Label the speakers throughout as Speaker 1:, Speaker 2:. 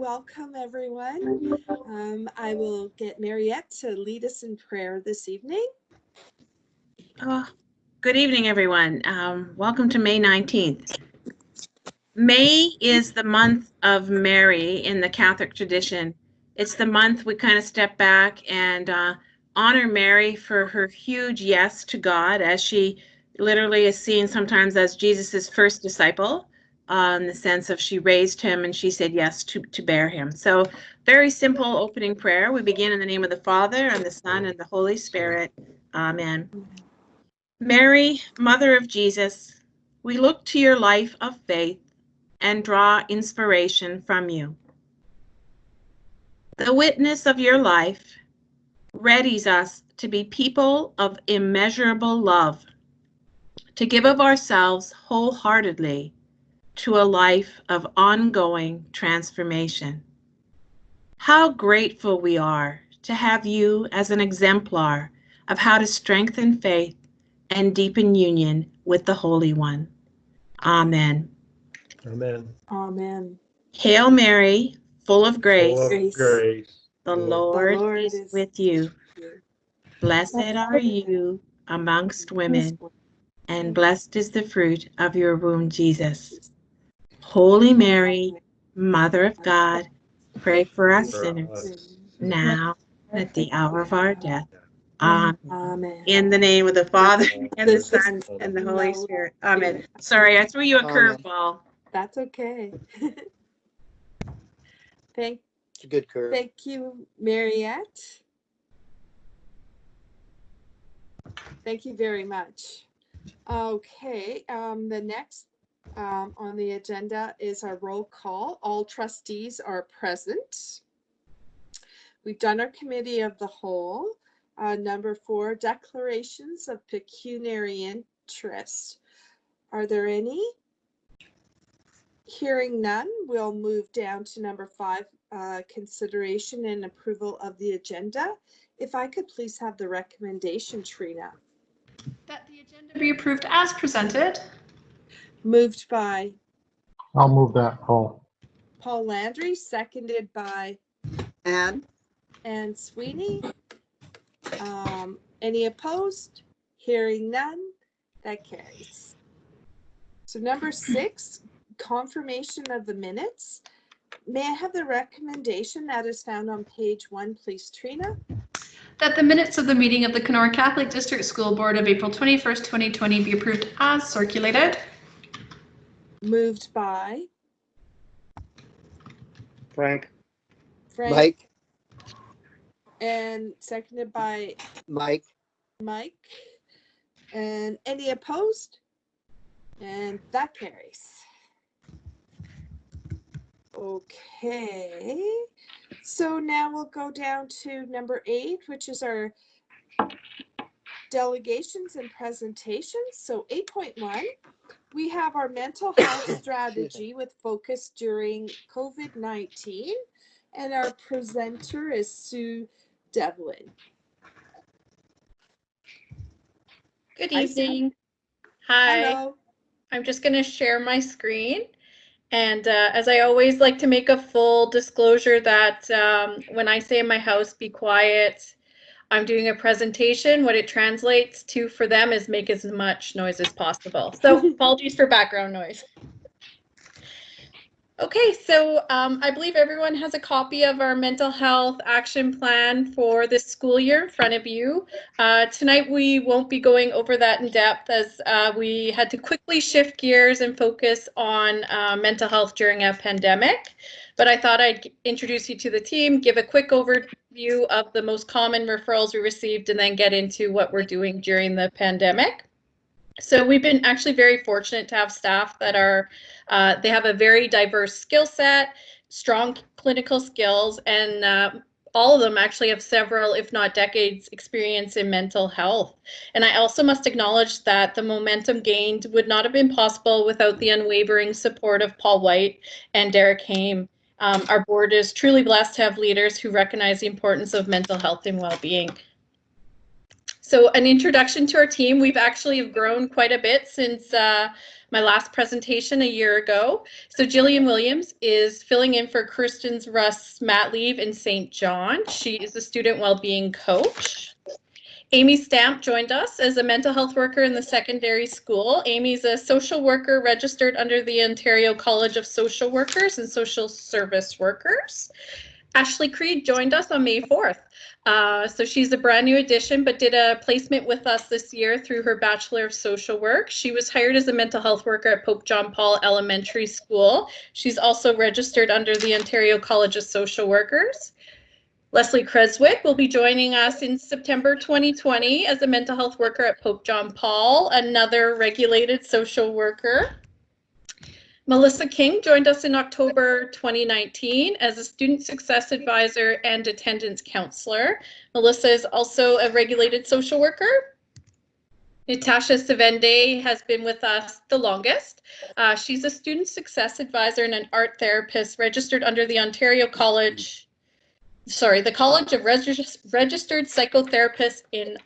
Speaker 1: welcome everyone. I will get Mariette to lead us in prayer this evening.
Speaker 2: Good evening, everyone. Welcome to May 19th. May is the month of Mary in the Catholic tradition. It's the month we kind of step back and honor Mary for her huge yes to God, as she literally is seen sometimes as Jesus's first disciple, in the sense of she raised him and she said yes to bear him. So very simple opening prayer. We begin in the name of the Father and the Son and the Holy Spirit. Amen. Mary, Mother of Jesus, we look to your life of faith and draw inspiration from you. The witness of your life readies us to be people of immeasurable love, to give of ourselves wholeheartedly to a life of ongoing transformation. How grateful we are to have you as an exemplar of how to strengthen faith and deepen union with the Holy One. Amen.
Speaker 3: Amen.
Speaker 1: Amen.
Speaker 2: Hail Mary, full of grace.
Speaker 3: Full of grace.
Speaker 2: The Lord is with you. Blessed are you amongst women, and blessed is the fruit of your womb, Jesus. Holy Mary, Mother of God, pray for us sinners, now and at the hour of our death. Amen.
Speaker 1: Amen.
Speaker 2: In the name of the Father, and the Son, and the Holy Spirit. Amen. Sorry, I threw you a curveball.
Speaker 1: That's okay. Thank
Speaker 4: It's a good curve.
Speaker 1: Thank you, Mariette. Thank you very much. Okay, the next on the agenda is our roll call. All trustees are present. We've done our committee of the whole. Number 4, declarations of pecuniary interest. Are there any? Hearing none, we'll move down to number 5, consideration and approval of the agenda. If I could please have the recommendation, Trina.
Speaker 5: That the agenda be approved as presented.
Speaker 1: Moved by
Speaker 3: I'll move that, Paul.
Speaker 1: Paul Landry, seconded by
Speaker 4: Anne?
Speaker 1: Sweeney. Any opposed? Hearing none, that carries. So number 6, confirmation of the minutes. May I have the recommendation that is found on page 1, please, Trina?
Speaker 5: That the minutes of the meeting of the Kenora Catholic District School Board of April 21st, 2020 be approved as circulated.
Speaker 1: Moved by
Speaker 4: Frank?
Speaker 1: Frank.
Speaker 4: Mike?
Speaker 1: And seconded by
Speaker 4: Mike?
Speaker 1: Mike. And any opposed? And that carries. Okay. So now we'll go down to number 8, which is our delegations and presentations. So 8.1, we have our mental health strategy with focus during COVID-19. And our presenter is Sue Devlin.
Speaker 6: Good
Speaker 1: Hi,
Speaker 6: evening. Hi.
Speaker 1: Hello.
Speaker 6: I'm just going to share my screen. And as I always like to make a full disclosure that when I say in my house, be quiet, I'm doing a presentation. What it translates to for them is make as much noise as possible. So apologies for background noise. Okay, so I believe everyone has a copy of our mental health action plan for this school year in front of you. Tonight we won't be going over that in depth as we had to quickly shift gears and focus on mental health during a pandemic. But I thought I'd introduce you to the team, give a quick overview of the most common referrals we received, and then get into what we're doing during the pandemic. So we've been actually very fortunate to have staff that are, they have a very diverse skill set, strong clinical skills, and all of them actually have several, if not decades, experience in mental health. And I also must acknowledge that the momentum gained would not have been possible without the unwavering support of Paul White and Derek Haim. Our board is truly blessed to have leaders who recognize the importance of mental health and well-being. So an introduction to our team. We've actually grown quite a bit since my last presentation a year ago. So Jillian Williams is filling in for Kirsten's Russ mat leave in St. John. She is a student well-being coach. Amy Stamp joined us as a mental health worker in the secondary school. Amy's a social worker registered under the Ontario College of Social Workers and Social Service Workers. Ashley Creed joined us on May 4th. So she's a brand new addition, but did a placement with us this year through her Bachelor of Social Work. She was hired as a mental health worker at Pope John Paul Elementary School. She's also registered under the Ontario College of Social Workers. Leslie Creswick will be joining us in September 2020 as a mental health worker at Pope John Paul, another regulated social worker. Melissa King joined us in October 2019 as a student success advisor and attendance counselor. Melissa is also a regulated social worker. Natasha Savende has been with us the longest. She's a student success advisor and an art therapist registered under the the College of Registered Psychotherapists in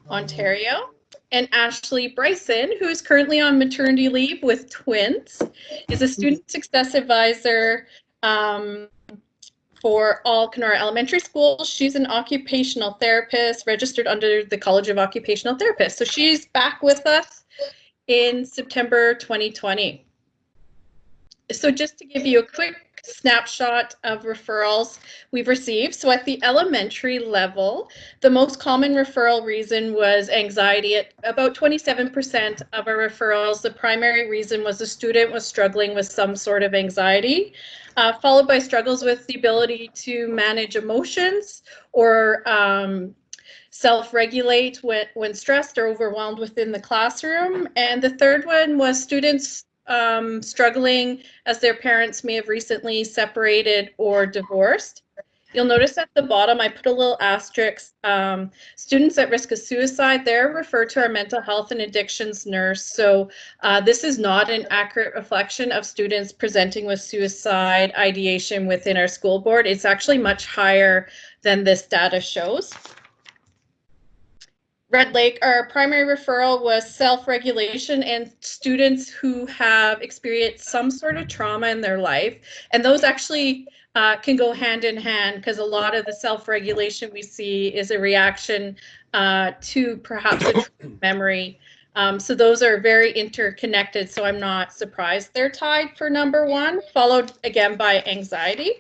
Speaker 6: Ontario. And Ashley Bryson, who is currently on maternity leave with twins, is a student success advisor for all Kenora Elementary Schools. She's an occupational therapist registered under the College of Occupational Therapists. So she's back with us in September 2020. So just to give you a quick snapshot of referrals we've received. So at the elementary level, the most common referral reason was anxiety. At about 27% of our referrals, the primary reason was the student was struggling with some sort of anxiety, followed by struggles with the ability to manage emotions or self-regulate when stressed or overwhelmed within the classroom. And the third one was students struggling as their parents may have recently separated or divorced. You'll notice at the bottom, I put a little asterisk. Students at risk of suicide, they're referred to our mental health and addictions nurse. So this is not an accurate reflection of students presenting with suicide ideation within our school board. It's actually much higher than this data shows. Red Lake, our primary referral was self-regulation and students who have experienced some sort of trauma in their life. And those actually can go hand in hand because a lot of the self-regulation we see is a reaction to perhaps a memory. So those are very interconnected. So I'm not surprised they're tied for number one, followed again by anxiety.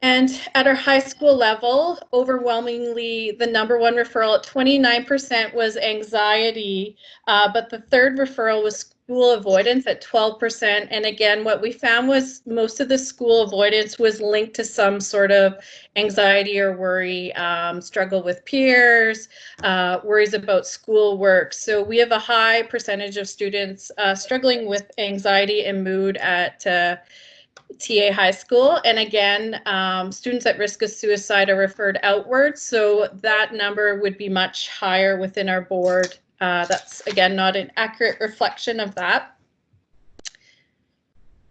Speaker 6: And at our high school level, overwhelmingly, the number one referral at 29% was anxiety, but the third referral was school avoidance at 12%. And again, what we found was most of the school avoidance was linked to some sort of anxiety or worry, struggle with peers, worries about schoolwork. So we have a high percentage of students struggling with anxiety and mood at TA High School. And again, students at risk of suicide are referred outwards. So that number would be much higher within our board. That's again, not an accurate reflection of that.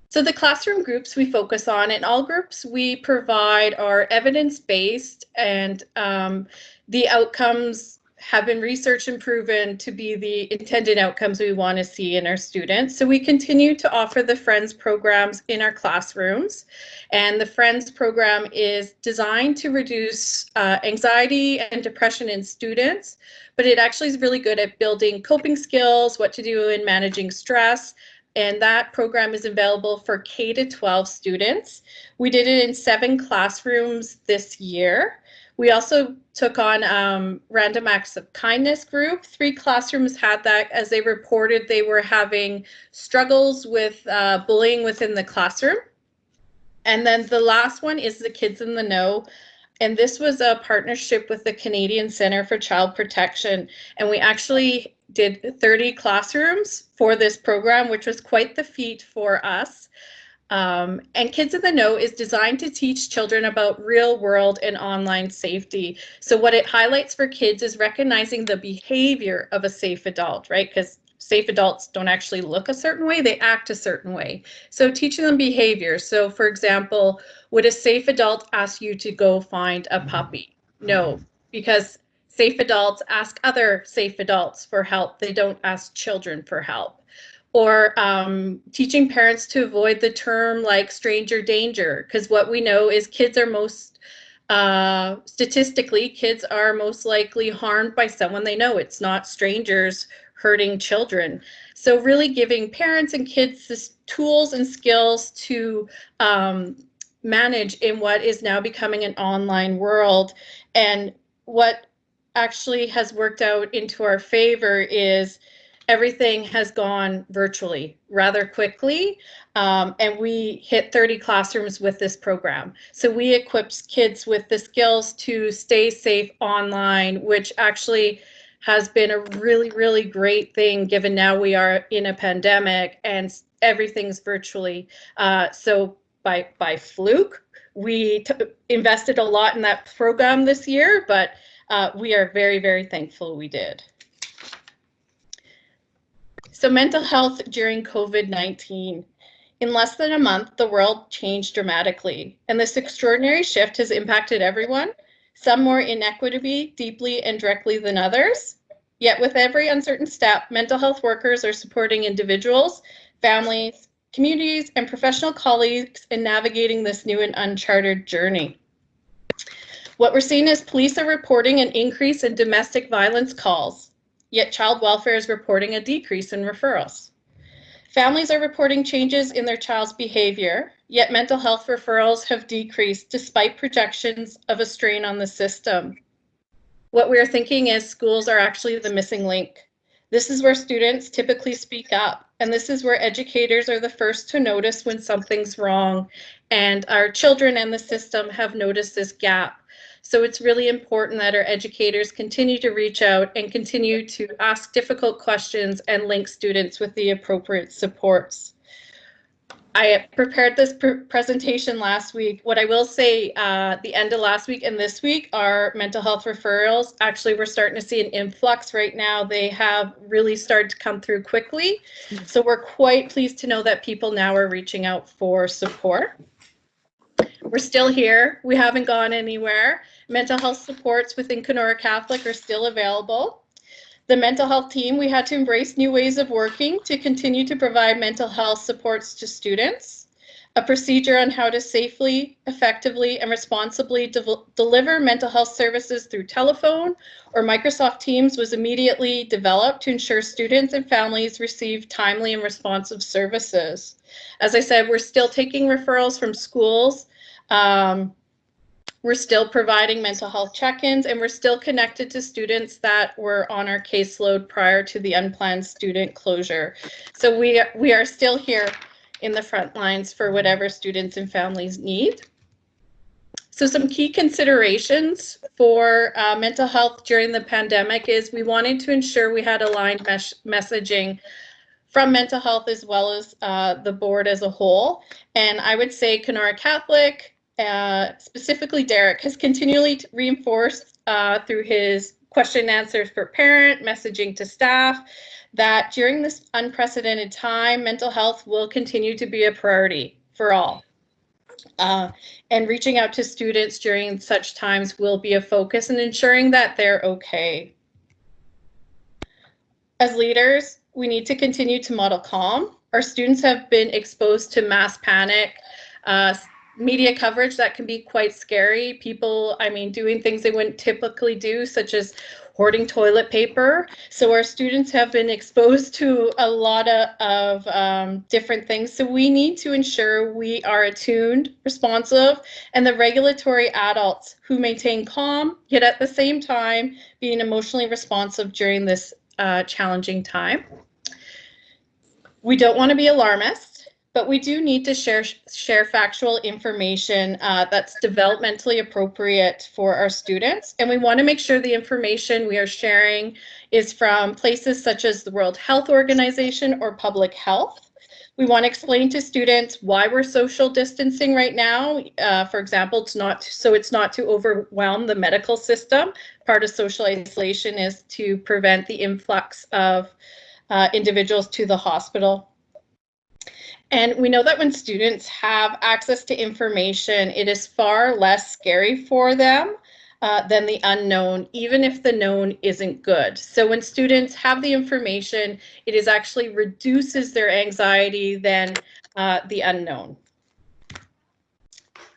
Speaker 6: So the classroom groups we focus on, in all groups we provide are evidence-based, and the outcomes have been researched and proven to be the intended outcomes we want to see in our students. So we continue to offer the Friends programs in our classrooms. And the Friends program is designed to reduce anxiety and depression in students, but it actually is really good at building coping skills, what to do in managing stress. And that program is available for K-12 students. We did it in 7 classrooms this year. We also took on Random Acts of Kindness group. 3 classrooms had that as they reported they were having struggles with bullying within the classroom. And then the last one is the Kids in the Know. And this was a partnership with the Canadian Centre for Child Protection. And we actually did 30 classrooms for this program, which was quite the feat for us. And Kids in the Know is designed to teach children about real world and online safety. So what it highlights for kids is recognizing the behavior of a safe adult, right? Because safe adults don't actually look a certain way, they act a certain way. So teaching them behavior. So for example, would a safe adult ask you to go find a puppy? No, because safe adults ask other safe adults for help. They don't ask children for help. Or teaching parents to avoid the term like stranger danger, because what we know is kids are statistically, kids are most likely harmed by someone they know. It's not strangers hurting children. So really giving parents and kids the tools and skills to manage in what is now becoming an online world. And what actually has worked out into our favor is everything has gone virtually rather quickly, and we hit 30 classrooms with this program. So we equipped kids with the skills to stay safe online, which actually has been a really, really great thing given now we are in a pandemic and everything's virtually. So by fluke, we invested a lot in that program this year, but we are very, very thankful we did. So mental health during COVID-19. In less than a month, the world changed dramatically, and this extraordinary shift has impacted everyone, some more inequitably, deeply, and directly than others. Yet with every uncertain step, mental health workers are supporting individuals, families, communities, and professional colleagues in navigating this new and uncharted journey. What we're seeing is police are reporting an increase in domestic violence calls, yet child welfare is reporting a decrease in referrals. Families are reporting changes in their child's behavior, yet mental health referrals have decreased despite projections of a strain on the system. What we are thinking is schools are actually the missing link. This is where students typically speak up, and this is where educators are the first to notice when something's wrong, and our children and the system have noticed this gap. So it's really important that our educators continue to reach out and continue to ask difficult questions and link students with the appropriate supports. I prepared this presentation last week. What I will say, the end of last week and this week, our mental health referrals, actually we're starting to see an influx right now. They have really started to come through quickly. So we're quite pleased to know that people now are reaching out for support. We're still here. We haven't gone anywhere. Mental health supports within Kenora Catholic are still available. The mental health team, we had to embrace new ways of working to continue to provide mental health supports to students. A procedure on how to safely, effectively, and responsibly deliver mental health services through telephone or Microsoft Teams was immediately developed to ensure students and families receive timely and responsive services. As I said, we're still taking referrals from schools. We're still providing mental health check-ins, and we're still connected to students that were on our caseload prior to the unplanned student closure. So we are still here in the front lines for whatever students and families need. So some key considerations for mental health during the pandemic is we wanted to ensure we had aligned messaging from mental health as well as the board as a whole. And I would say Kenora Catholic, specifically Derek, has continually reinforced through his question and answers for parent, messaging to staff, that during this unprecedented time, mental health will continue to be a priority for all. And reaching out to students during such times will be a focus and ensuring that they're okay. As leaders, we need to continue to model calm. Our students have been exposed to mass panic, media coverage that can be quite scary. People, doing things they wouldn't typically do, such as hoarding toilet paper. So our students have been exposed to a lot of different things. So we need to ensure we are attuned, responsive, and the regulatory adults who maintain calm, yet at the same time being emotionally responsive during this challenging time. We don't want to be alarmist, but we do need to share factual information that's developmentally appropriate for our students. And we want to make sure the information we are sharing is from places such as the World Health Organization or public health. We want to explain to students why we're social distancing right now. For example, it's not to overwhelm the medical system. Part of social isolation is to prevent the influx of individuals to the hospital. And we know that when students have access to information, it is far less scary for them. than the unknown, even if the known isn't good. So when students have the information, it is actually reduces their anxiety than the unknown.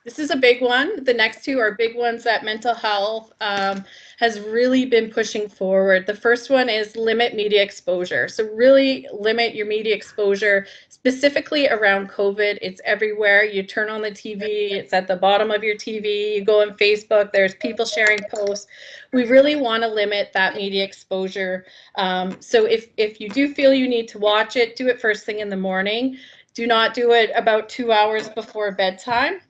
Speaker 6: This is a big one. The next two are big ones that mental health has really been pushing forward. The first one is limit media exposure. So really limit your media exposure, specifically around COVID. It's everywhere. You turn on the TV, it's at the bottom of your TV. You go on Facebook, there's people sharing posts. We really want to limit that media exposure. So if you do feel you need to watch it, do it first thing in the morning. Do not do it about 2 hours before bedtime.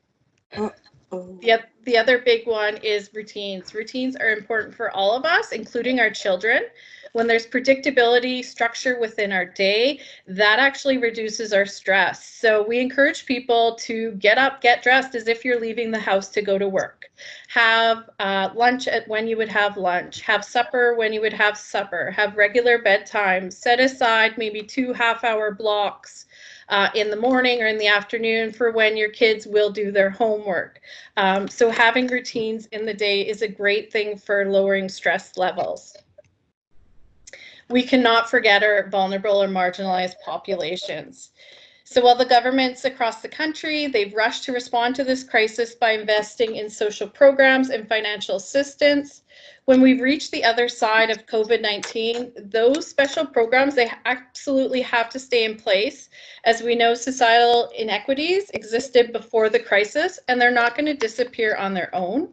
Speaker 6: The other big one is routines. Routines are important for all of us, including our children. When there's predictability, structure within our day, that actually reduces our stress. So we encourage people to get up, get dressed as if you're leaving the house to go to work. Have lunch at when you would have lunch. Have supper when you would have supper. Have regular bedtime. Set aside maybe 2 half-hour blocks in the morning or in the afternoon for when your kids will do their homework. So having routines in the day is a great thing for lowering stress levels. We cannot forget our vulnerable or marginalized populations. So while the governments across the country, they've rushed to respond to this crisis by investing in social programs and financial assistance, when we've reached the other side of COVID-19, those special programs, they absolutely have to stay in place. As we know, societal inequities existed before the crisis, and they're not going to disappear on their own.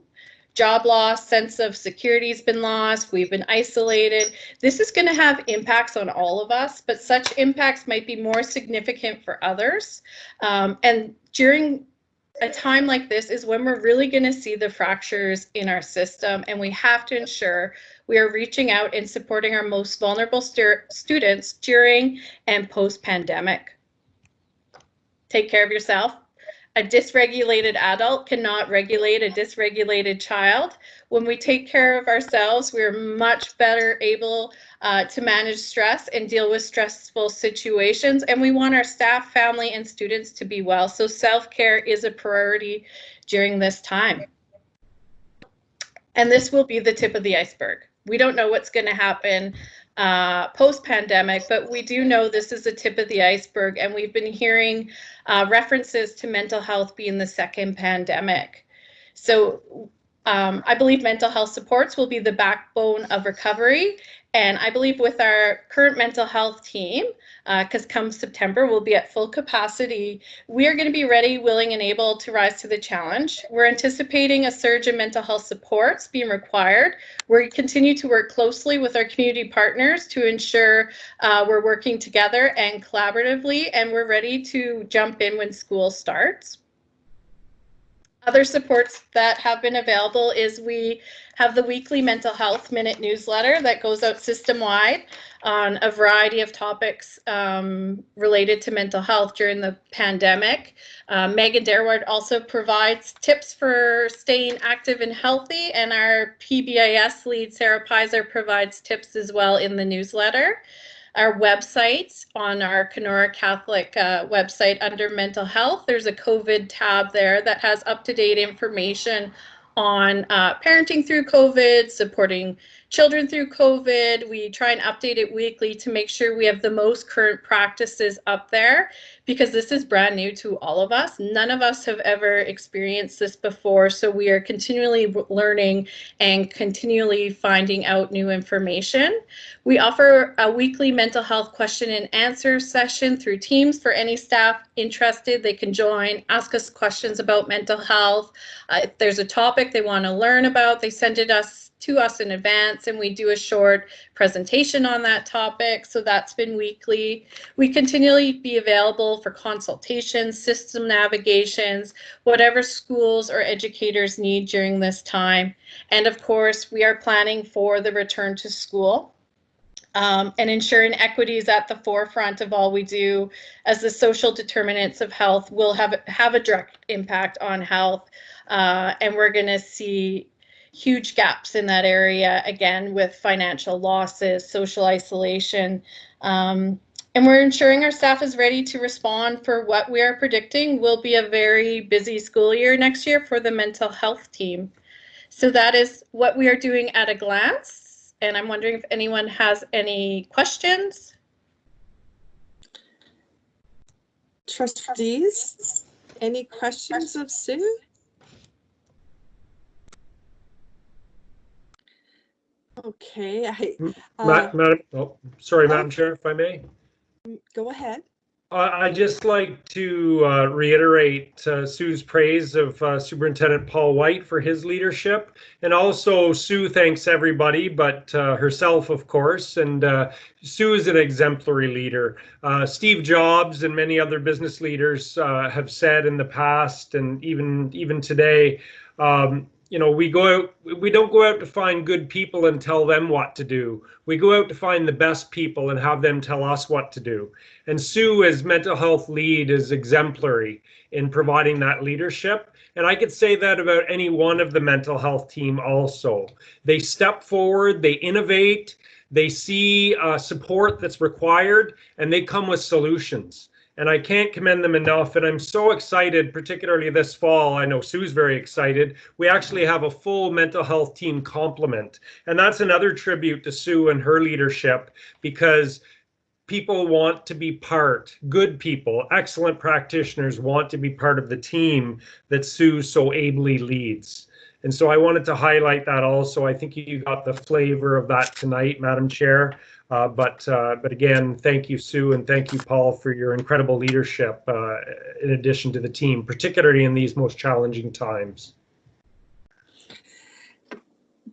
Speaker 6: Job loss, sense of security has been lost, we've been isolated. This is going to have impacts on all of us, but such impacts might be more significant for others. And during a time like this is when we're really going to see the fractures in our system, and we have to ensure we are reaching out and supporting our most vulnerable students during and post-pandemic. Take care of yourself. A dysregulated adult cannot regulate a dysregulated child. When we take care of ourselves, we're much better able to manage stress and deal with stressful situations. And we want our staff, family, and students to be well. So self-care is a priority during this time. And this will be the tip of the iceberg. We don't know what's going to happen post-pandemic, but we do know this is the tip of the iceberg, and we've been hearing references to mental health being the second pandemic. So I believe mental health supports will be the backbone of recovery, and I believe with our current mental health team, because come September we'll be at full capacity, we are going to be ready, willing, and able to rise to the challenge. We're anticipating a surge in mental health supports being required. We continue to work closely with our community partners to ensure we're working together and collaboratively, and we're ready to jump in when school starts. Other supports that have been available is we have the weekly mental health minute newsletter that goes out system-wide on a variety of topics related to mental health during the pandemic. Megan Darward also provides tips for staying active and healthy, and our PBIS lead, Sarah Pizer, provides tips as well in the newsletter. Our website, on our Kenora Catholic website under mental health, there's a COVID tab there that has up-to-date information on parenting through COVID, supporting children through COVID. We try and update it weekly to make sure we have the most current practices up there, because this is brand new to all of us. None of us have ever experienced this before, so we are continually learning and continually finding out new information. We offer a weekly mental health question and answer session through Teams for any staff interested. They can join, ask us questions about mental health. If there's a topic they want to learn about, they send it to us in advance, and we do a short presentation on that topic. So that's been weekly. We continually be available for consultations, system navigations, whatever schools or educators need during this time. And of course, we are planning for the return to school. And ensuring equity is at the forefront of all we do, as the social determinants of health will have a direct impact on health. And we're going to see huge gaps in that area, again, with financial losses, social isolation. And we're ensuring our staff is ready to respond for what we are predicting will be a very busy school year next year for the mental health team. So that is what we are doing at a glance. And I'm wondering if anyone has any questions.
Speaker 1: Trustees, any questions of Sue? Okay,
Speaker 3: Madam Chair, if I may.
Speaker 1: go ahead.
Speaker 3: I'd just like to reiterate Sue's praise of Superintendent Paul White for his leadership. And also Sue thanks everybody, but herself, of course. And Sue is an exemplary leader. Steve Jobs and many other business leaders have said in the past, and even today, you know, we don't go out to find good people and tell them what to do. We go out to find the best people and have them tell us what to do. And Sue, as mental health lead, is exemplary in providing that leadership. And I could say that about any one of the mental health team also. They step forward, they innovate, they see support that's required, and they come with solutions. And I can't commend them enough. And I'm so excited, particularly this fall. I know Sue's very excited. We actually have a full mental health team complement. And that's another tribute to Sue and her leadership, because people want to be good people, excellent practitioners want to be part of the team that Sue so ably leads. And so I wanted to highlight that also. I think you got the flavor of that tonight, Madam Chair. But again, thank you, Sue, and thank you, Paul, for your incredible leadership in addition to the team, particularly in these most challenging times.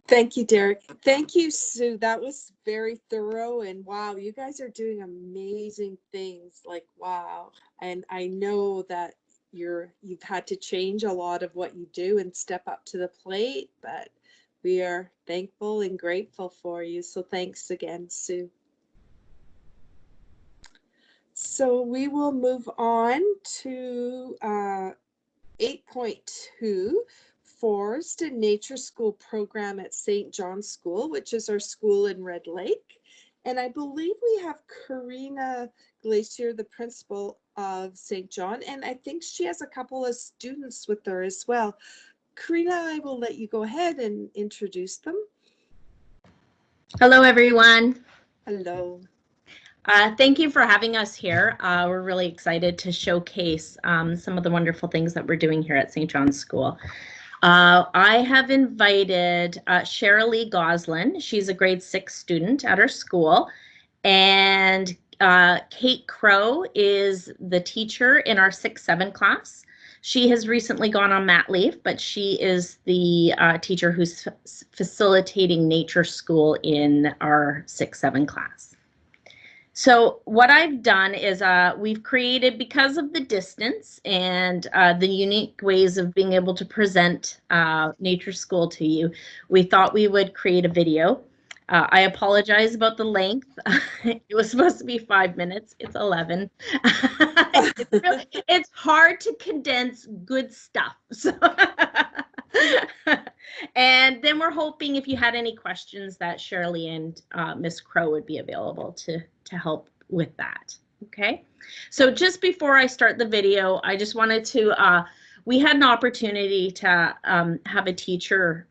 Speaker 1: Thank you, Derek. Thank you, Sue. That was very thorough, and wow, you guys are doing amazing things. Like, wow. And I know that you've had to change a lot of what you do and step up to the plate, but we are thankful and grateful for you. So thanks again, Sue. So we will move on to 8.2, Forest and Nature School program at St. John's School, which is our school in Red Lake. And I believe we have Karina Glacier, the principal of St. John, and I think she has a couple of students with her as well. Karina, I will let you go ahead and introduce them.
Speaker 7: Hello, everyone.
Speaker 1: Hello.
Speaker 7: Thank you for having us here. We're really excited to showcase some of the wonderful things that we're doing here at St. John's School. I have invited Sherilee Goslin. She's a grade 6 student at our school. And Kate Crow is the teacher in our 6-7 class. She has recently gone on mat leave, but she is the teacher who's facilitating nature school in our 6-7 class. So what I've done is we've created, because of the distance and the unique ways of being able to present nature school to you, we thought we would create a video. I apologize about the length. It was supposed to be 5 minutes. It's 11. It's hard to condense good stuff. So and then we're hoping, if you had any questions, that Shirley and Miss Crow would be available to help with that. Okay, so just before I start the video, I just wanted to, we had an opportunity to have a teacher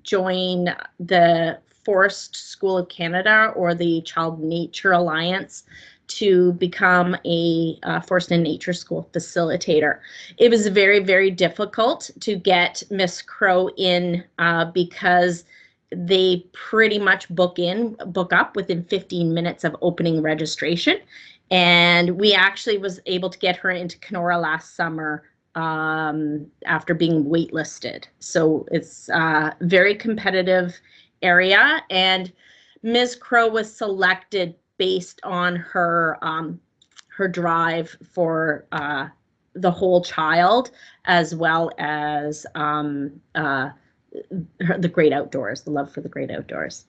Speaker 7: join the Forest School of Canada, or the Child Nature Alliance, to become a Forest and Nature School facilitator. It was very, very difficult to get Miss Crow in because they pretty much book up within 15 minutes of opening registration. And we actually was able to get her into Kenora last summer after being waitlisted. So it's a very competitive area, and Ms. Crow was selected based on her her drive for the whole child, as well as the great outdoors, the love for the great outdoors.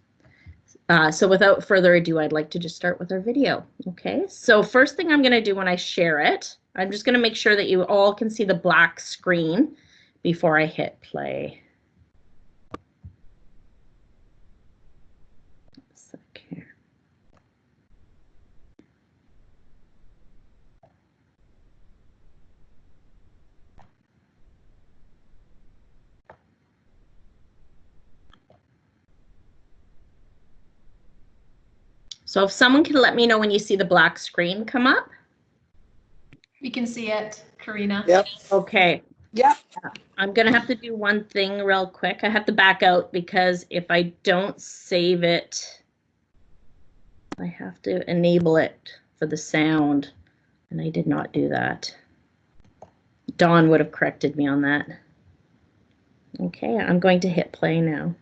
Speaker 7: So without further ado, I'd like to just start with our video. Okay, so first thing I'm going to do when I share it, I'm just going to make sure that you all can see the black screen before I hit play. So if someone can let me know when you see the black screen come up.
Speaker 5: We can see it, Karina.
Speaker 4: Yep.
Speaker 7: Okay.
Speaker 1: Yep.
Speaker 7: I'm going to have to do one thing real quick. I have to back out because if I don't save it, I have to enable it for the sound. And I did not do that. Dawn would have corrected me on that. Okay, I'm going to hit play now.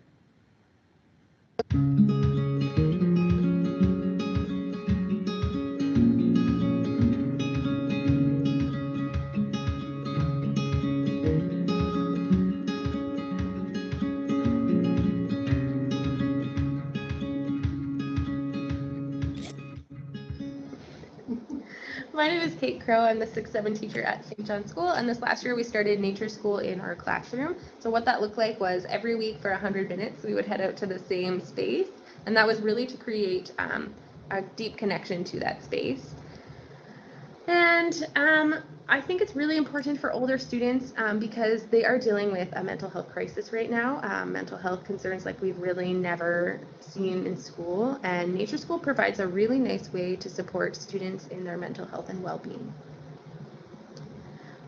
Speaker 8: My name is Kate Crow. I'm the 6-7 teacher at St. John's School, and this last year we started nature school in our classroom. So what that looked like was every week for 100 minutes we would head out to the same space, and that was really to create a deep connection to that space. And I think it's really important for older students because they are dealing with a mental health crisis right now, mental health concerns like we've really never seen in school. And Nature School provides a really nice way to support students in their mental health and well-being.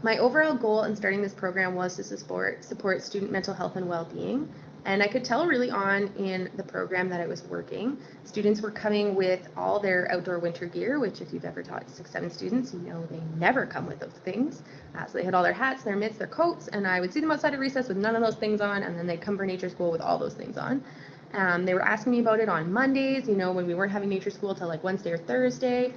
Speaker 8: My overall goal in starting this program was to support student mental health and well-being. And I could tell really on in the program that it was working. Students were coming with all their outdoor winter gear, which if you've ever taught 6-7 students, you know they never come with those things. So they had all their hats, their mitts, their coats, and I would see them outside of recess with none of those things on, and then they'd come for nature school with all those things on. They were asking me about it on Mondays, you know, when we weren't having nature school till like Wednesday or Thursday.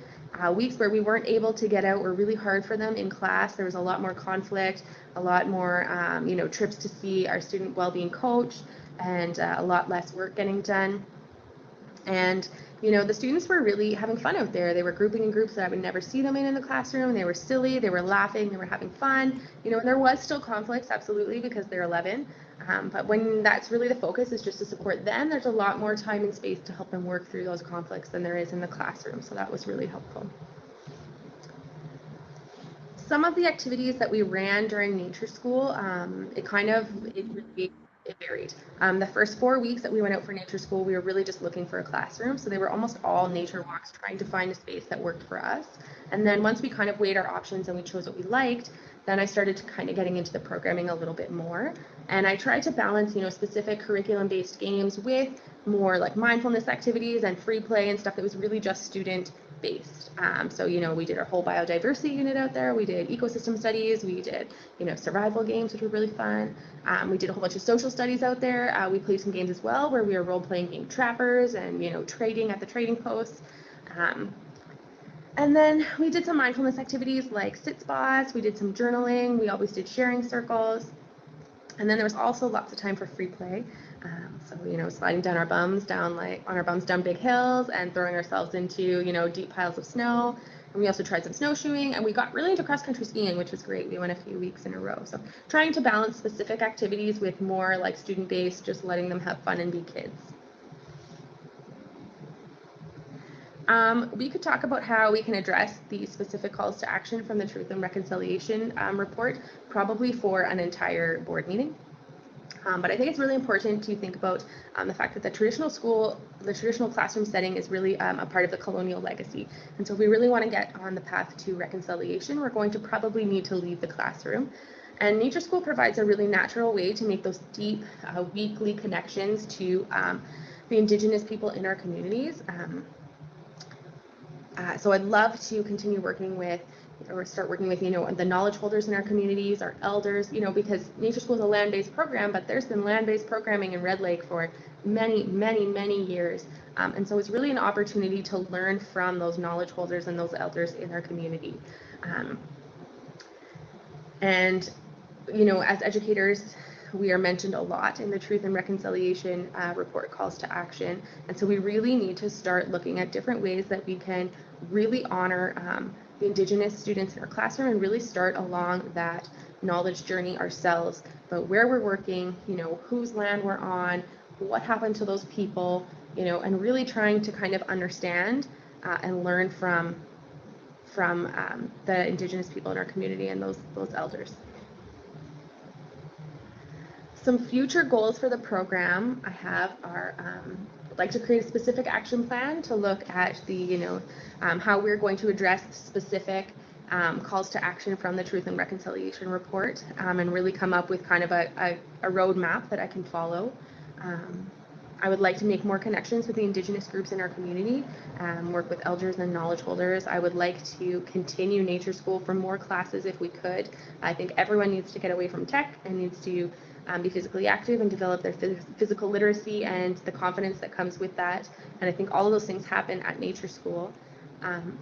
Speaker 8: Weeks where we weren't able to get out were really hard for them in class. There was a lot more conflict, a lot more, you know, trips to see our student well-being coach, and a lot less work getting done. And, you know, the students were really having fun out there. They were grouping in groups that I would never see them in the classroom. They were silly, they were laughing, they were having fun. You know, and there was still conflicts, absolutely, because they're 11. But when that's really the focus is just to support them, there's a lot more time and space to help them work through those conflicts than there is in the classroom. So that was really helpful. Some of the activities that we ran during nature school, it varied. The first 4 weeks that we went out for nature school, we were really just looking for a classroom. So they were almost all nature walks, trying to find a space that worked for us. And then once we kind of weighed our options and we chose what we liked, then I started to kind of getting into the programming a little bit more. And I tried to balance, you know, specific curriculum-based games with more like mindfulness activities and free play and stuff that was really just student-based. So, you know, we did our whole biodiversity unit out there. We did ecosystem studies. We did, you know, survival games, which were really fun. We did a whole bunch of social studies out there. We played some games as well where we were role-playing game trappers and, you know, trading at the trading posts. And then we did some mindfulness activities like sit spots. We did some journaling. We always did sharing circles. And then there was also lots of time for free play. So, you know, sliding down our bums down big hills and throwing ourselves into, you know, deep piles of snow. And we also tried some snowshoeing, and we got really into cross-country skiing, which was great. We went a few weeks in a row. So trying to balance specific activities with more like student-based, just letting them have fun and be kids. We could talk about how we can address the specific calls to action from the Truth and Reconciliation report, probably for an entire board meeting. But I think it's really important to think about the fact that the traditional classroom setting is really a part of the colonial legacy. And so if we really want to get on the path to reconciliation, we're going to probably need to leave the classroom. And Nature School provides a really natural way to make those deep weekly connections to the Indigenous people in our communities. So I'd love to continue working with, or start working with, you know, the knowledge holders in our communities, our elders, you know, because Nature School is a land-based program, but there's been land-based programming in Red Lake for many, many, many years. And so it's really an opportunity to learn from those knowledge holders and those elders in our community. And, you know, as educators, we are mentioned a lot in the Truth and Reconciliation report calls to action. And so we really need to start looking at different ways that we can really honor the Indigenous students in our classroom and really start along that knowledge journey ourselves, but where we're working, you know, whose land we're on, what happened to those people, you know, and really trying to kind of understand and learn from the Indigenous people in our community and those elders. Some future goals for the program I have are would like to create a specific action plan to look at the, how we're going to address specific calls to action from the Truth and Reconciliation report, and really come up with kind of a roadmap that I can follow. I would like to make more connections with the Indigenous groups in our community, work with elders and knowledge holders. I would like to continue Nature School for more classes if we could. I think everyone needs to get away from tech and needs to be physically active and develop their physical literacy and the confidence that comes with that. And I think all of those things happen at Nature School.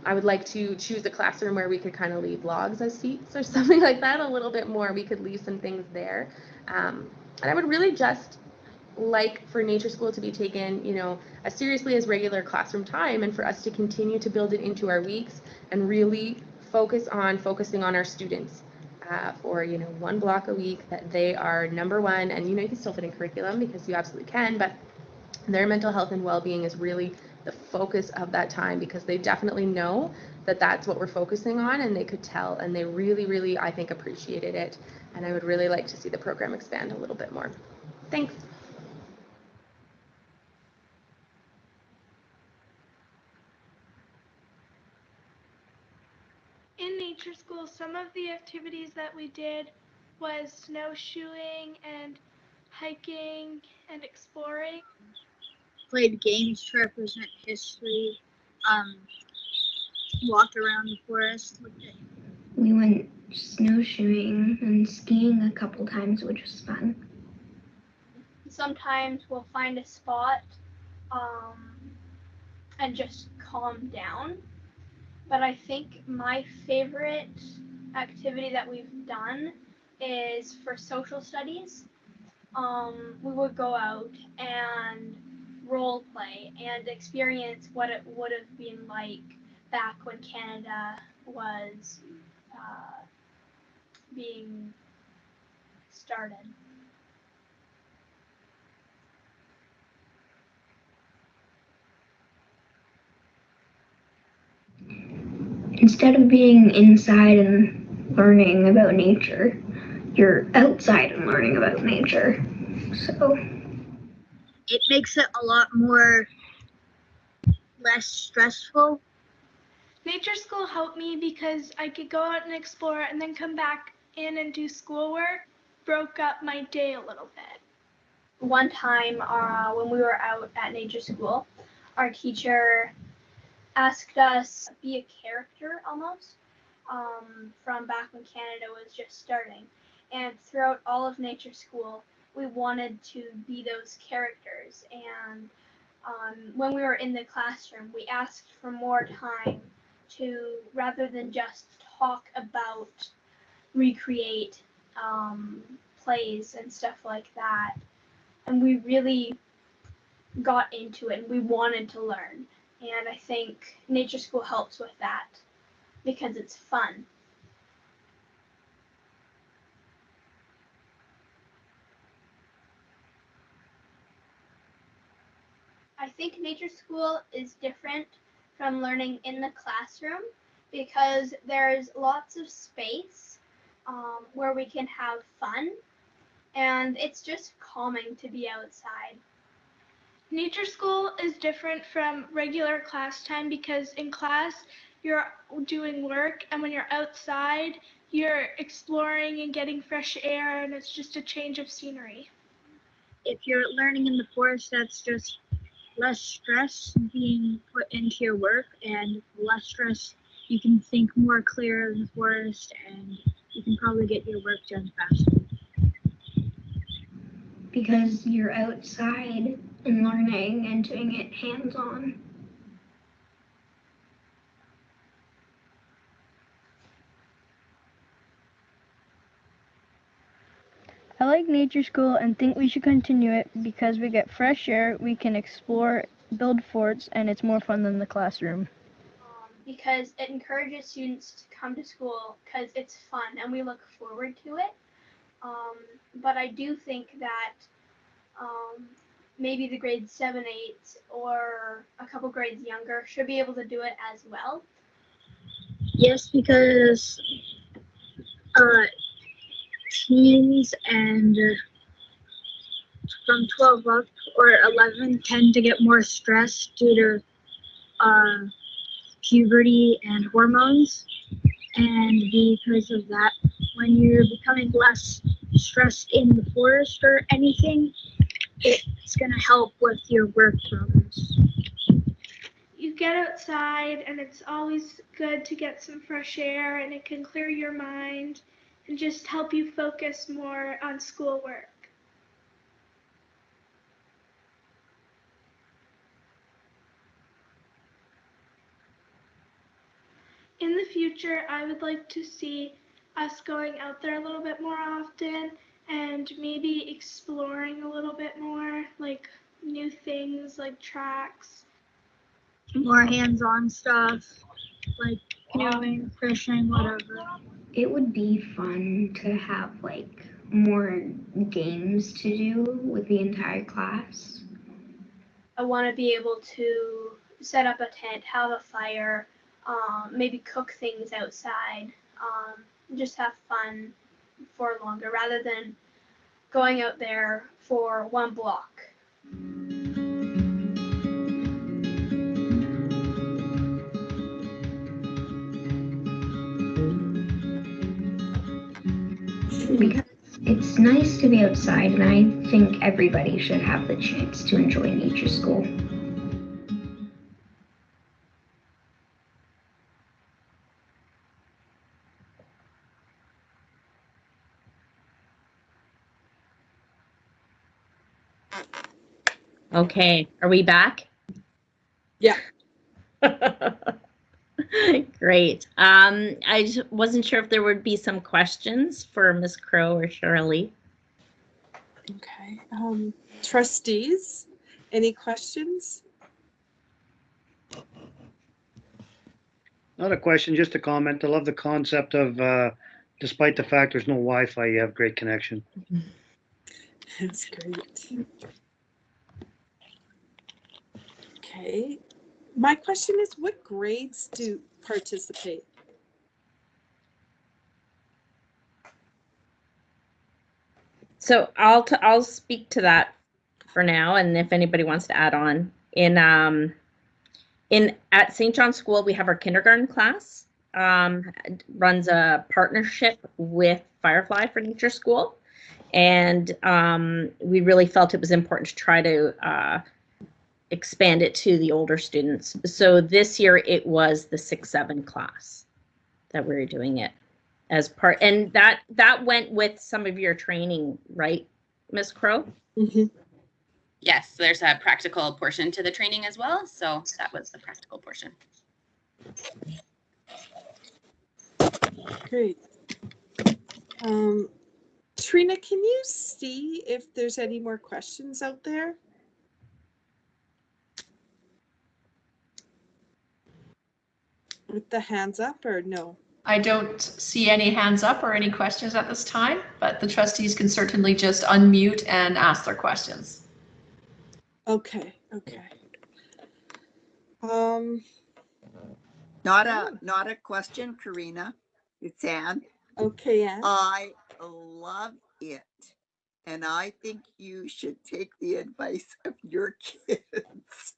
Speaker 8: I would like to choose a classroom where we could kind of leave logs as seats or something like that, a little bit more. We could leave some things there. And I would really just like for Nature School to be taken, as seriously as regular classroom time, and for us to continue to build it into our weeks and really focusing on our students for, 1 block a week, that they are number one. And, you can still fit in curriculum because you absolutely can, but their mental health and well-being is really the focus of that time, because they definitely know that that's what we're focusing on, and they could tell, and they really, really, I think, appreciated it. And I would really like to see the program expand a little bit more. Thanks.
Speaker 9: In Nature School, some of the activities that we did was snowshoeing and hiking and exploring.
Speaker 10: Played games to represent history, walked around the forest.
Speaker 11: We went snowshoeing and skiing a couple times, which was fun.
Speaker 9: Sometimes we'll find a spot and just calm down. But I think my favorite activity that we've done is for social studies. We would go out and role play and experience what it would have been like back when Canada was being started.
Speaker 11: Instead of being inside and learning about nature, you're outside and learning about nature. So
Speaker 10: it makes it a lot more less stressful.
Speaker 9: Nature School helped me because I could go out and explore and then come back in and do schoolwork. Broke up my day a little bit. One time when we were out at Nature School, our teacher asked us to be a character almost from back when Canada was just starting. And throughout all of Nature School, we wanted to be those characters. And when we were in the classroom, we asked for more time to, rather than just talk about, recreate plays and stuff like that. And we really got into it and we wanted to learn. And I think Nature School helps with that because it's fun. I think Nature School is different from learning in the classroom because there's lots of space where we can have fun, and it's just calming to be outside. Nature School is different from regular class time because in class you're doing work, and when you're outside you're exploring and getting fresh air, and it's just a change of scenery.
Speaker 10: If you're learning in the forest, that's just less stress being put into your work, and less stress, you can think more clear in the forest, and you can probably get your work done faster.
Speaker 11: because you're outside and learning and doing it hands-on.
Speaker 12: I like Nature School and think we should continue it because we get fresh air, we can explore, build forts, and it's more fun than the classroom.
Speaker 9: Because it encourages students to come to school because it's fun and we look forward to it. But I do think that maybe the grades 7, 8, or a couple grades younger should be able to do it as well.
Speaker 10: Yes, because teens and from 12 up or 11 tend to get more stressed due to puberty and hormones. And because of that, when you're becoming less stressed in the forest or anything, it's going to help with your work progress.
Speaker 9: You get outside and it's always good to get some fresh air, and it can clear your mind and just help you focus more on schoolwork. In the future, I would like to see us going out there a little bit more often and maybe exploring a little bit more, like new things like tracks.
Speaker 10: More hands-on stuff, like canoeing, fishing, whatever.
Speaker 11: It would be fun to have like more games to do with the entire class.
Speaker 9: I want to be able to set up a tent, have a fire, maybe cook things outside, just have fun for longer rather than going out there for one block.
Speaker 11: Because it's nice to be outside, and I think everybody should have the chance to enjoy nature school.
Speaker 7: Okay, are we back?
Speaker 1: Yeah.
Speaker 7: Great. I just wasn't sure if there would be some questions for Ms. Crow or Shirley.
Speaker 1: Okay. Trustees, any questions?
Speaker 4: Not a question, just a comment. I love the concept of, despite the fact there's no Wi-Fi, you have great connection.
Speaker 1: That's great. Okay. My question is, what grades do participate?
Speaker 7: So I'll speak to that for now, and if anybody wants to add on. At St. John's School, we have our kindergarten class, runs a partnership with Firefly for Nature School, and we really felt it was important to try to expand it to the older students. So this year it was the 6-7 class that we were doing it as part, and that went with some of your training, right, Ms. Crow?
Speaker 1: Mm-hmm.
Speaker 13: Yes, there's a practical portion to the training as well, so that was the practical portion.
Speaker 1: Great. Trina, can you see if there's any more questions out there? With the hands up or no?
Speaker 5: I don't see any hands up or any questions at this time, but the trustees can certainly just unmute and ask their questions.
Speaker 1: Okay, okay.
Speaker 14: Not a question, Karina. It's Anne.
Speaker 1: Okay, Anne.
Speaker 14: I love it. And I think you should take the advice of your kids.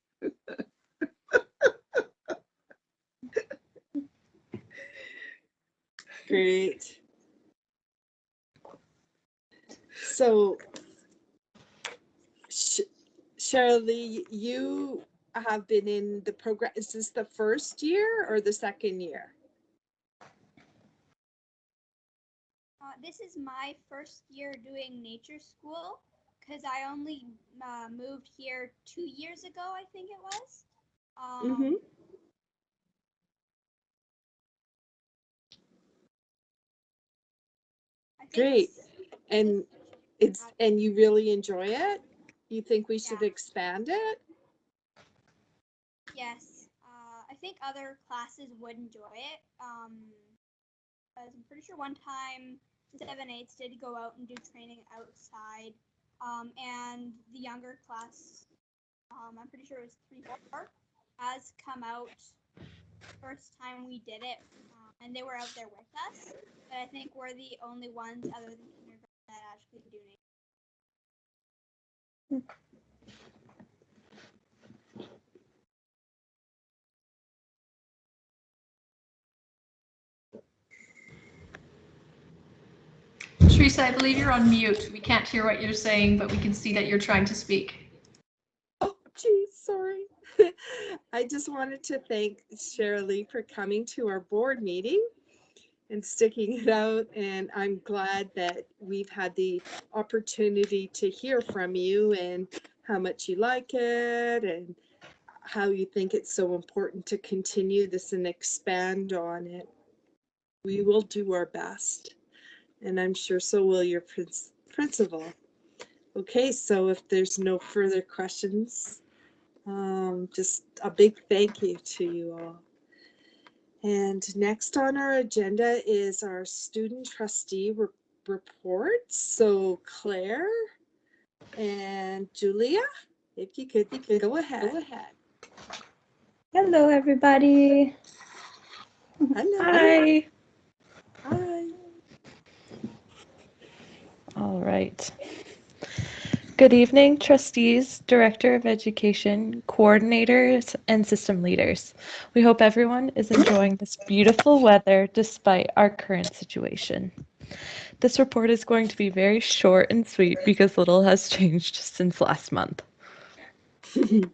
Speaker 1: Great. So, Shirley, you have been in the program. Is this the first year or the second year?
Speaker 15: This is my first year doing nature school because I only moved here 2 years ago, I think it was.
Speaker 1: Great. And you really enjoy it? You think we should expand it?
Speaker 15: Yes. I think other classes would enjoy it. I'm pretty sure one time 7/8 did go out and do training outside. And the younger class, I'm pretty sure it was 3-4, has come out first time we did it, and they were out there with us. But I think we're the only ones other than kindergarten that actually do nature.
Speaker 5: Teresa, I believe you're on mute. We can't hear what you're saying, but we can see that you're trying to speak.
Speaker 1: Oh, geez, sorry. I just wanted to thank Shirley for coming to our board meeting and sticking it out. And I'm glad that we've had the opportunity to hear from you and how much you like it and how you think it's so important to continue this and expand on it. We will do our best, and I'm sure so will your principal. Okay, so if there's no further questions, just a big thank you to you all. And next on our agenda is our student trustee reports. So Claire and Julia, if you could go ahead.
Speaker 16: Hello, everybody.
Speaker 1: Hello.
Speaker 16: Hi.
Speaker 1: Hi.
Speaker 16: All right. Good evening, trustees, director of education, coordinators, and system leaders. We hope everyone is enjoying this beautiful weather despite our current situation. This report is going to be very short and sweet because little has changed since last month.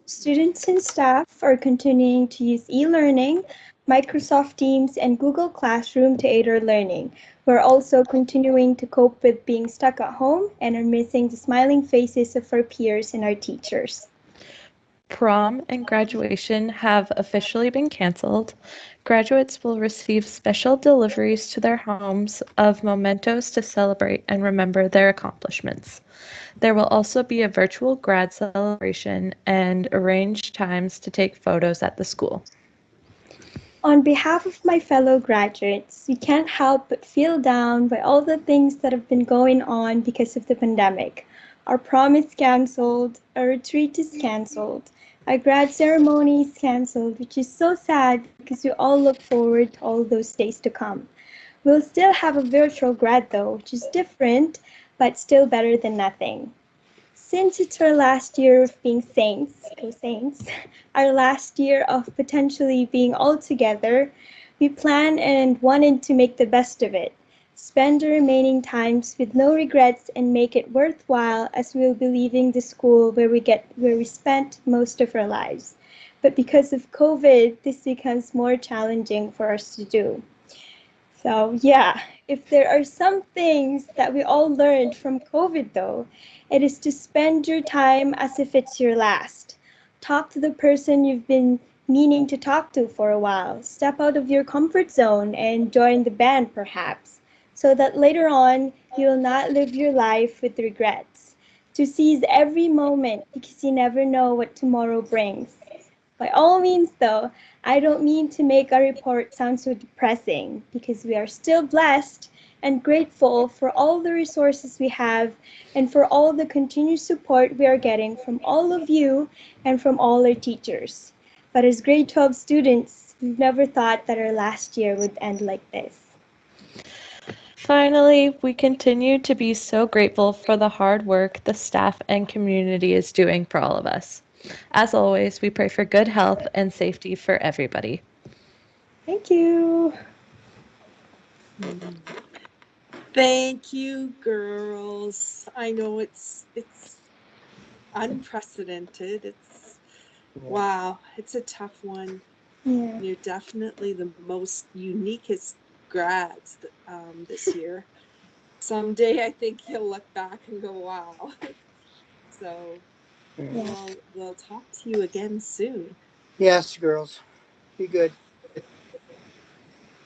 Speaker 17: Students and staff are continuing to use e-learning, Microsoft Teams, and Google Classroom to aid our learning. We're also continuing to cope with being stuck at home and are missing the smiling faces of our peers and our teachers.
Speaker 16: Prom and graduation have officially been canceled. Graduates will receive special deliveries to their homes of mementos to celebrate and remember their accomplishments. There will also be a virtual grad celebration and arranged times to take photos at the school.
Speaker 17: On behalf of my fellow graduates, we can't help but feel down by all the things that have been going on because of the pandemic. Our prom is canceled, our retreat is canceled, our grad ceremony is canceled, which is so sad because we all look forward to all those days to come. We'll still have a virtual grad though, which is different, but still better than nothing. Since it's our last year of being saints, go Saints, our last year of potentially being all together, we plan and wanted to make the best of it. Spend the remaining times with no regrets and make it worthwhile as we'll be leaving the school where we spent most of our lives. But because of COVID, this becomes more challenging for us to do. So yeah, if there are some things that we all learned from COVID though, it is to spend your time as if it's your last. Talk to the person you've been meaning to talk to for a while. Step out of your comfort zone and join the band perhaps, so that later on you'll not live your life with regrets. To seize every moment because you never know what tomorrow brings. By all means, though, I don't mean to make our report sound so depressing because we are still blessed and grateful for all the resources we have and for all the continued support we are getting from all of you and from all our teachers. But as grade 12 students, we've never thought that our last year would end like this.
Speaker 16: Finally, we continue to be so grateful for the hard work the staff and community is doing for all of us. As always, we pray for good health and safety for everybody.
Speaker 17: Thank you.
Speaker 1: Thank you, girls. I know it's unprecedented. It's wow, it's a tough one.
Speaker 17: Yeah.
Speaker 1: You're definitely the most uniquest grads this year. Someday I think you'll look back and go, wow. So we'll talk to you again soon.
Speaker 18: Yes, girls. Be good.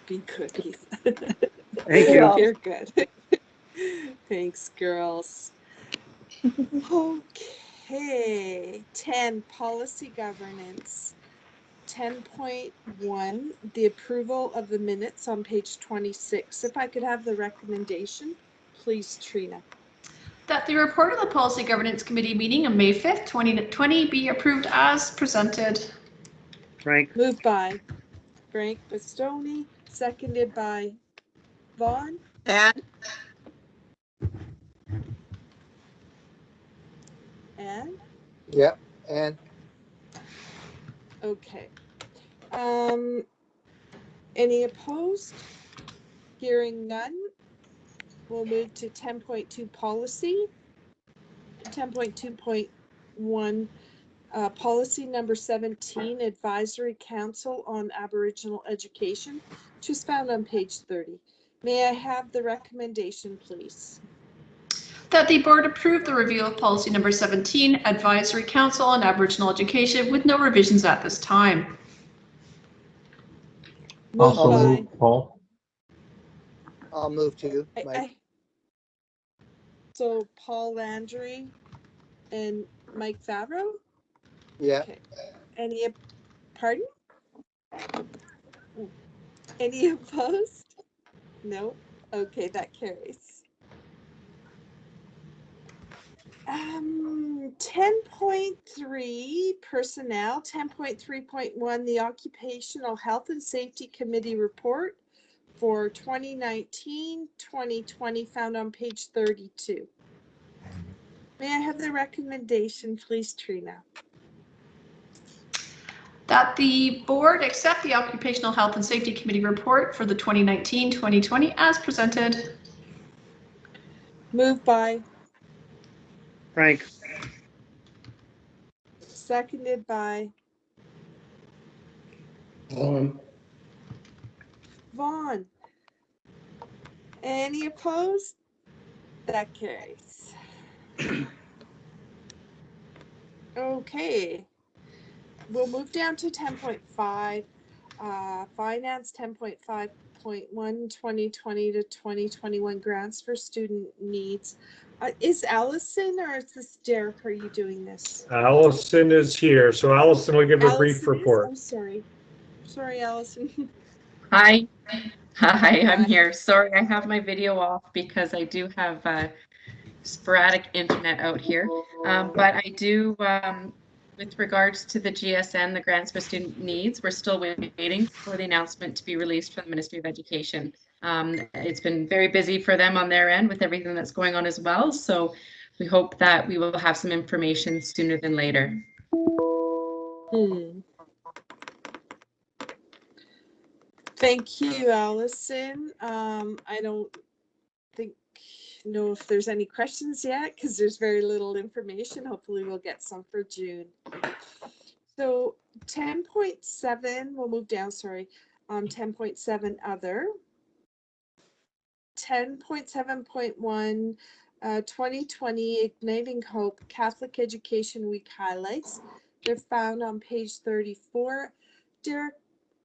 Speaker 1: Be good, Heath.
Speaker 4: Thank you.
Speaker 1: You're good. Thanks, girls. Okay, 10, policy governance. 10.1, the approval of the minutes on page 26. If I could have the recommendation, please, Trina.
Speaker 5: That the report of the Policy Governance Committee meeting on May 5th, 2020 be approved as presented.
Speaker 4: Frank.
Speaker 1: Moved by Frank Bastoni, seconded by Vaughn.
Speaker 14: And
Speaker 1: Anne?
Speaker 18: Yep. And
Speaker 1: Okay. Any opposed? Hearing none, we'll move to 10.2 policy. 10.2.1 policy number 17, Advisory Council on Aboriginal Education, which is found on page 30. May I have the recommendation, please?
Speaker 5: That the board approve the review of policy number 17, Advisory Council on Aboriginal Education, with no revisions at this time.
Speaker 19: Also move, Paul.
Speaker 18: I'll move to Mike.
Speaker 1: So Paul Landry and Mike Favreau?
Speaker 18: Yeah.
Speaker 1: Okay. Any, pardon? Any opposed? No? Okay, that carries. 10.3 personnel, 10.3.1 the Occupational Health and Safety Committee report for 2019-2020 found on page 32. May I have the recommendation, please, Trina?
Speaker 5: That the board accept the Occupational Health and Safety Committee report for the 2019-2020 as presented.
Speaker 1: Moved by
Speaker 4: Frank.
Speaker 1: Seconded by
Speaker 19: Vaughn.
Speaker 1: Vaughn. Any opposed? That carries. Okay. We'll move down to 10.5. Finance 10.5.1 2020 to 2021 grants for student needs. Is Allison or is this Derek? Are you doing this?
Speaker 3: Allison is here, so Allison will give a brief report.
Speaker 1: I'm sorry. Sorry, Allison.
Speaker 20: Hi. Hi, I'm here. Sorry, I have my video off because I do have sporadic internet out here. But I do, with regards to the GSN, the Grants for Student Needs, we're still waiting for the announcement to be released from the Ministry of Education. It's been very busy for them on their end with everything that's going on as well. So we hope that we will have some information sooner than later.
Speaker 1: Thank you, Allison. I don't know if there's any questions yet because there's very little information. Hopefully we'll get some for June. So 10.7, we'll move down, sorry. 10.7 other. 10.7.1 2020 Igniting Hope Catholic Education Week highlights. They're found on page 34. Derek,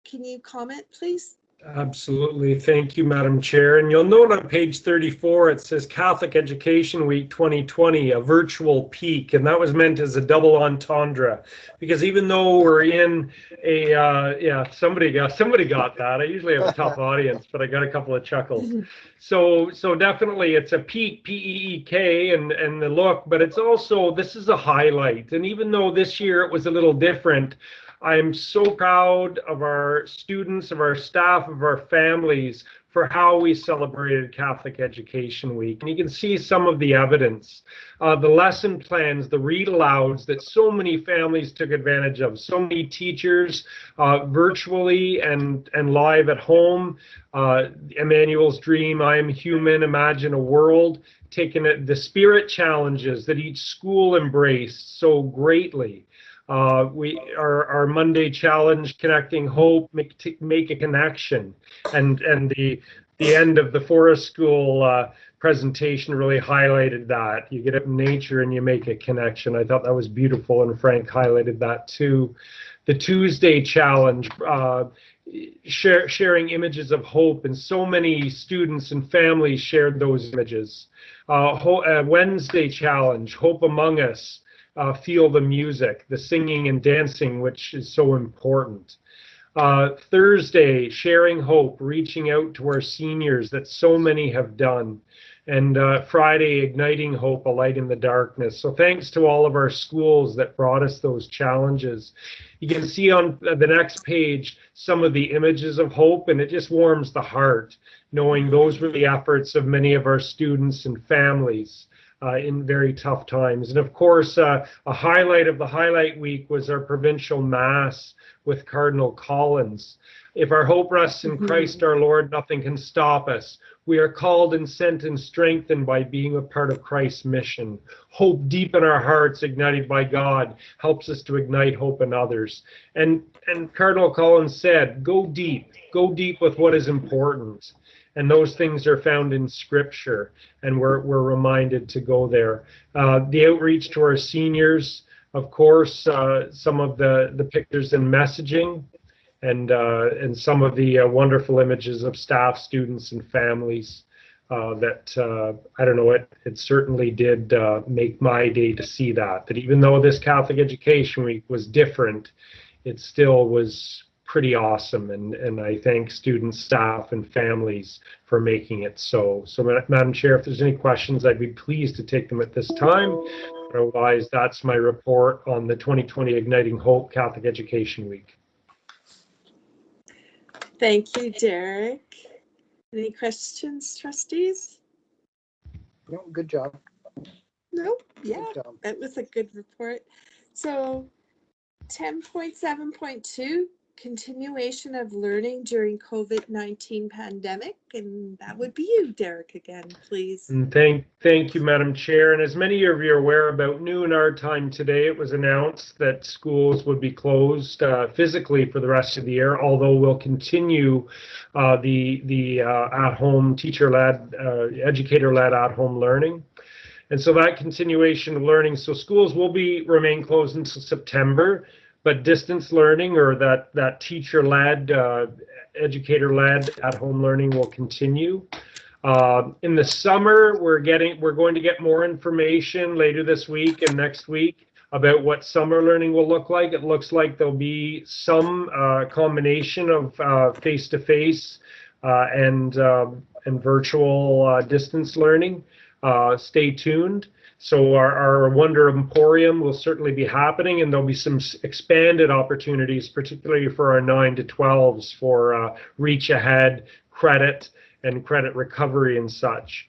Speaker 1: can you comment, please?
Speaker 3: Absolutely. Thank you, Madam Chair. And you'll note on page 34, it says Catholic Education Week 2020, a virtual peak. And that was meant as a double entendre, because even though we're in a, somebody got that. I usually have a tough audience, but I got a couple of chuckles. So definitely it's a peak, P-E-E-K, and the look, but it's also, this is a highlight. And even though this year it was a little different, I'm so proud of our students, of our staff, of our families for how we celebrated Catholic Education Week. And you can see some of the evidence, the lesson plans, the read alouds that so many families took advantage of, so many teachers virtually and live at home. Emmanuel's Dream, I Am Human, Imagine a World, taking the spirit challenges that each school embraced so greatly. Our Monday challenge, Connecting Hope, make a connection, and the end of the Forest School presentation really highlighted that. You get up in nature and you make a connection. I thought that was beautiful, and Frank highlighted that too. The Tuesday challenge, sharing images of hope, and so many students and families shared those images. Wednesday challenge, Hope Among Us. Feel the music, the singing and dancing, which is so important. Thursday, Sharing Hope, reaching out to our seniors that so many have done. And Friday, Igniting Hope, a light in the darkness. So thanks to all of our schools that brought us those challenges. You can see on the next page some of the images of hope, and it just warms the heart knowing those were the efforts of many of our students and families. in very tough times. And of course, a highlight of the highlight week was our provincial mass with Cardinal Collins. If our hope rests in Christ our Lord, nothing can stop us. We are called and sent and strengthened by being a part of Christ's mission. Hope deep in our hearts, ignited by God, helps us to ignite hope in others. And Cardinal Collins said, go deep with what is important. And those things are found in Scripture, and we're reminded to go there. The outreach to our seniors, of course, some of the pictures and messaging, and some of the wonderful images of staff, students, and families that, I don't know, it certainly did make my day to see that even though this Catholic Education Week was different, it still was pretty awesome, and I thank students, staff, and families for making it so. So, Madam Chair, if there's any questions, I'd be pleased to take them at this time. Otherwise, that's my report on the 2020 Igniting Hope Catholic Education Week.
Speaker 1: Thank you, Derek. Any questions, trustees?
Speaker 18: No, good job.
Speaker 1: Nope. Yeah,
Speaker 18: Good job.
Speaker 1: that was a good report. So 10.7.2, continuation of learning during COVID-19 pandemic. And that would be you, Derek, again, please.
Speaker 3: And thank you, Madam Chair. And as many of you are aware, about noon our time today, it was announced that schools would be closed physically for the rest of the year, although we'll continue the at-home teacher-led, educator-led at-home learning. And so that continuation of learning, so schools will remain closed until September, but distance learning, or that teacher-led, educator-led at-home learning, will continue. In the summer, we're going to get more information later this week and next week about what summer learning will look like. It looks like there'll be some combination of face-to-face and virtual distance learning. Stay tuned. So our Wonder Emporium will certainly be happening, and there'll be some expanded opportunities, particularly for our 9 to 12s for reach ahead, credit, and credit recovery and such.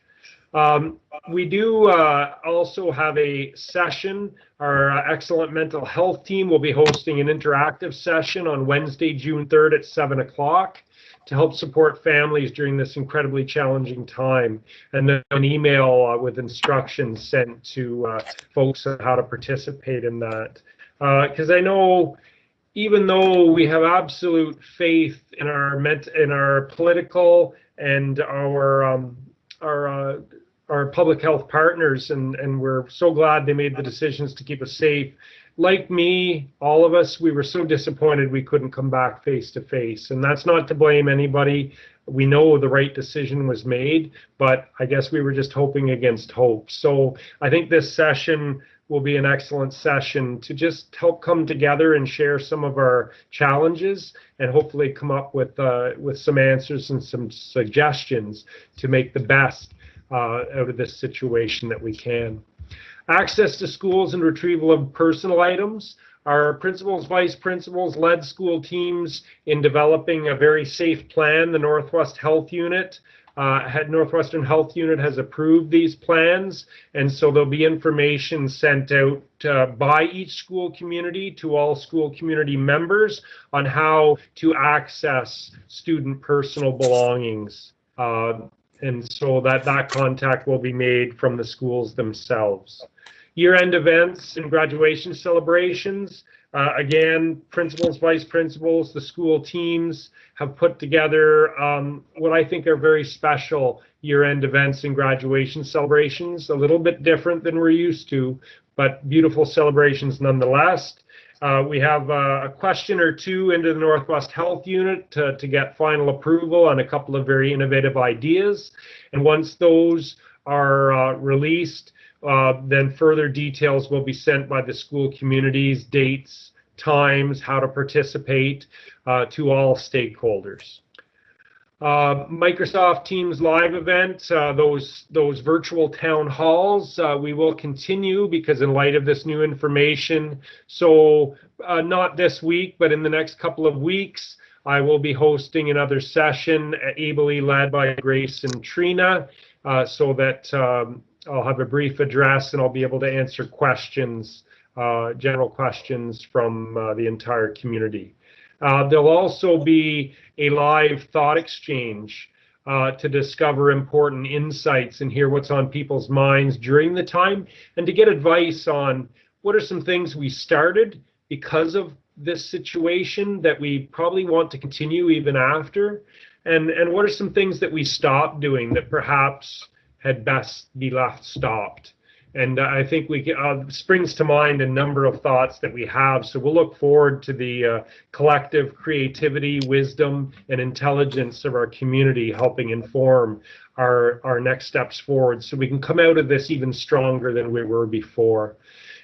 Speaker 3: We do also have a session. Our excellent mental health team will be hosting an interactive session on Wednesday, June 3rd at 7 o'clock to help support families during this incredibly challenging time. And then an email with instructions sent to folks on how to participate in that. Because I know, even though we have absolute faith in our political and our public health partners, and we're so glad they made the decisions to keep us safe. Like me, all of us, we were so disappointed we couldn't come back face to face. And that's not to blame anybody. We know the right decision was made, but I guess we were just hoping against hope. So I think this session will be an excellent session to just help come together and share some of our challenges, and hopefully come up with some answers and some suggestions to make the best out of this situation that we can. Access to schools and retrieval of personal items. Our principals, vice principals led school teams in developing a very safe plan. The Northwestern Health Unit has approved these plans, and so there'll be information sent out by each school community to all school community members on how to access student personal belongings. And so that contact will be made from the schools themselves. Year-end events and graduation celebrations. Again, principals, vice principals, the school teams have put together what I think are very special year-end events and graduation celebrations, a little bit different than we're used to, but beautiful celebrations nonetheless. We have a question or two into the Northwest Health Unit to get final approval on a couple of very innovative ideas. And once those are released, then further details will be sent by the school communities, dates, times, how to participate to all stakeholders. Microsoft Teams live event, those virtual town halls, we will continue because in light of this new information. So not this week, but in the next couple of weeks, I will be hosting another session ably led by Grace and Trina, so that I'll have a brief address and I'll be able to answer questions, general questions from the entire community. There'll also be a live thought exchange to discover important insights and hear what's on people's minds during the time, and to get advice on what are some things we started because of this situation that we probably want to continue even after, and what are some things that we stopped doing that perhaps had best be left stopped. And I think we springs to mind a number of thoughts that we have. So we'll look forward to the collective creativity, wisdom, and intelligence of our community helping inform our next steps forward, so we can come out of this even stronger than we were before.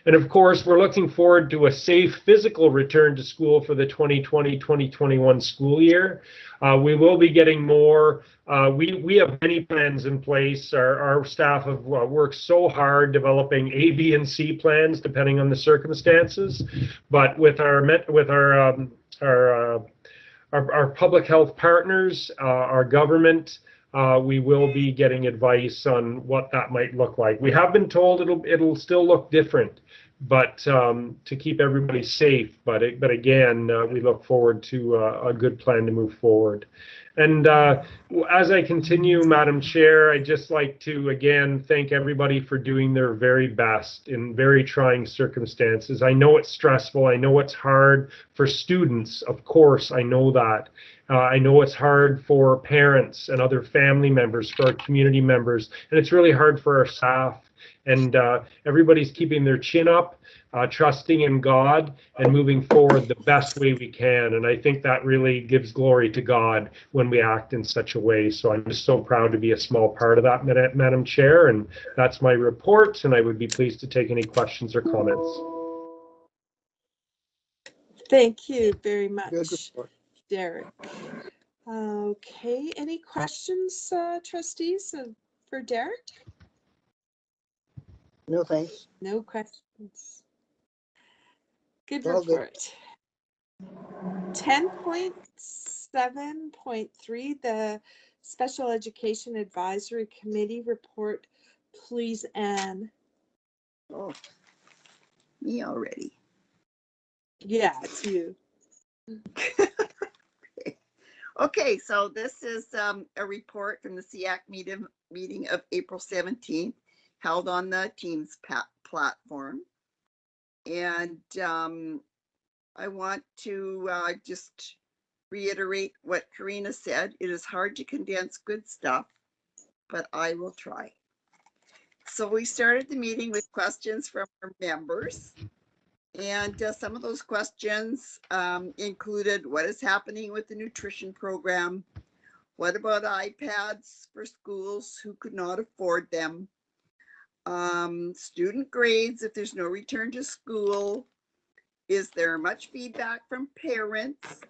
Speaker 3: And of course, we're looking forward to a safe physical return to school for the 2020-2021 school year. We will be getting more. We have many plans in place. Our staff have worked so hard developing A, B, and C plans depending on the circumstances. But with our public health partners, our government, we will be getting advice on what that might look like. We have been told it'll still look different, but to keep everybody safe. But again, we look forward to a good plan to move forward. And as I continue, Madam Chair, I'd just like to again thank everybody for doing their very best in very trying circumstances. I know it's stressful. I know it's hard for students. Of course, I know that. I know it's hard for parents and other family members, for our community members, and it's really hard for our staff. And everybody's keeping their chin up, trusting in God, and moving forward the best way we can. And I think that really gives glory to God when we act in such a way. So I'm just so proud to be a small part of that, Madam Chair. And that's my report, and I would be pleased to take any questions or comments.
Speaker 1: Thank you very much, Derek. Okay, any questions, trustees, for Derek?
Speaker 18: No, thanks.
Speaker 1: No questions. Good
Speaker 18: All good.
Speaker 1: report. 10.7.3, the Special Education Advisory Committee report. Please, Anne.
Speaker 14: Oh, me already.
Speaker 1: Yeah, it's you.
Speaker 14: Okay, so this is a report from the SEAC meeting of April 17th, held on the Teams platform. And I want to just reiterate what Karina said. It is hard to condense good stuff, but I will try. So we started the meeting with questions from our members. And some of those questions included what is happening with the nutrition program? What about iPads for schools who could not afford them? Student grades if there's no return to school. Is there much feedback from parents?